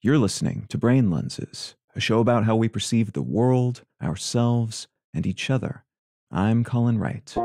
You're listening to Brain Lenses, a show about how we perceive the world, ourselves, and each other. I'm Colin Wright.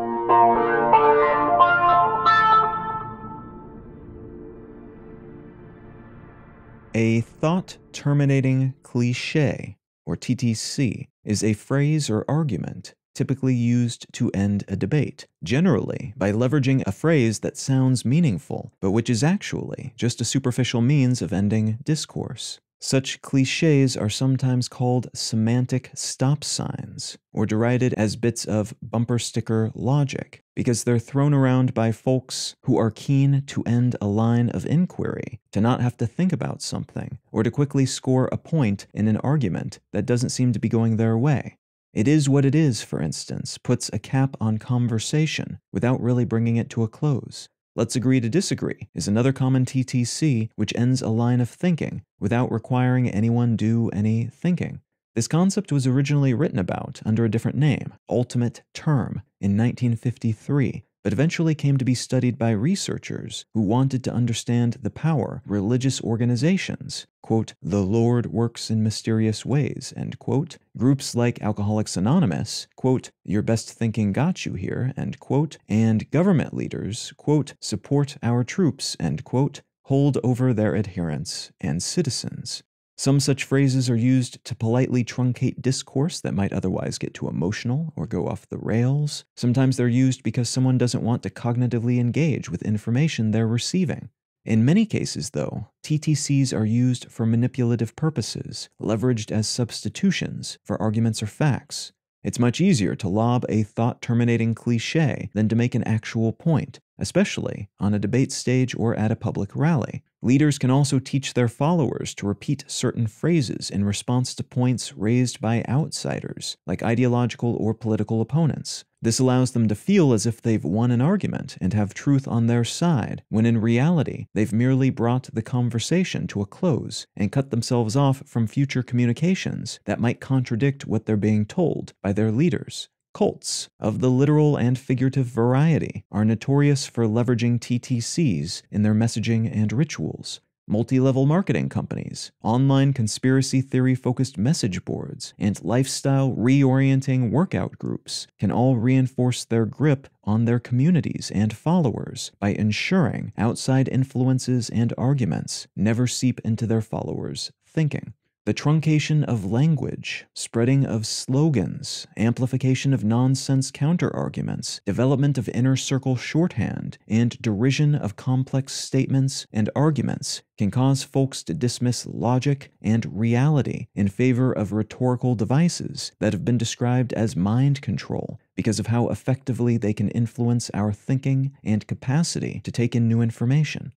A thought-terminating cliché, or TTC, is a phrase or argument typically used to end a debate, generally by leveraging a phrase that sounds meaningful, but which is actually just a superficial means of ending discourse. Such clichés are sometimes called semantic stop signs, or derided as bits of bumper sticker logic, because they're thrown around by folks who are keen to end a line of inquiry, to not have to think about something, or to quickly score a point in an argument that doesn't seem to be going their way. It is what it is, for instance, puts a cap on conversation without really bringing it to a close. Let's agree to disagree is another common TTC which ends a line of thinking without requiring anyone do any thinking. This concept was originally written about under a different name, ultimate term, in 1953, but eventually came to be studied by researchers who wanted to understand the power religious organizations, quote, "the Lord works in mysterious ways," end quote, groups like Alcoholics Anonymous, quote, "your best thinking got you here," end quote, and government leaders, quote, "support our troops," end quote, hold over their adherents and citizens. Some such phrases are used to politely truncate discourse that might otherwise get too emotional or go off the rails. Sometimes they're used because someone doesn't want to cognitively engage with information they're receiving. In many cases, though, TTCs are used for manipulative purposes, leveraged as substitutions for arguments or facts. It's much easier to lob a thought-terminating cliché than to make an actual point, especially on a debate stage or at a public rally. Leaders can also teach their followers to repeat certain phrases in response to points raised by outsiders, like ideological or political opponents. This allows them to feel as if they've won an argument and have truth on their side, when in reality, they've merely brought the conversation to a close and cut themselves off from future communications that might contradict what they're being told by their leaders. Cults, of the literal and figurative variety, are notorious for leveraging TTCs in their messaging and rituals. Multi-level marketing companies, online conspiracy theory-focused message boards, and lifestyle reorienting workout groups can all reinforce their grip on their communities and followers by ensuring outside influences and arguments never seep into their followers' thinking. The truncation of language, spreading of slogans, amplification of nonsense counter-arguments, development of inner circle shorthand, and derision of complex statements and arguments can cause folks to dismiss logic and reality in favor of rhetorical devices that have been described as mind control because of how effectively they can influence our thinking and capacity to take in new information.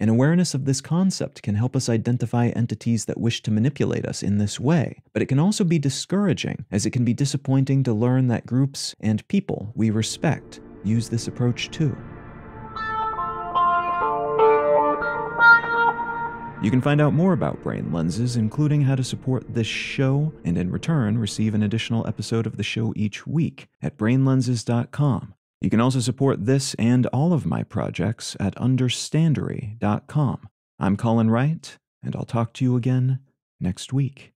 An awareness of this concept can help us identify entities that wish to manipulate us in this way, but it can also be discouraging, as it can be disappointing to learn that groups and people we respect use this approach too. You can find out more about Brain Lenses, including how to support this show, and in return receive an additional episode of the show each week at brainlenses.com. You can also support this and all of my projects at understandery.com. I'm Colin Wright, and I'll talk to you again next week.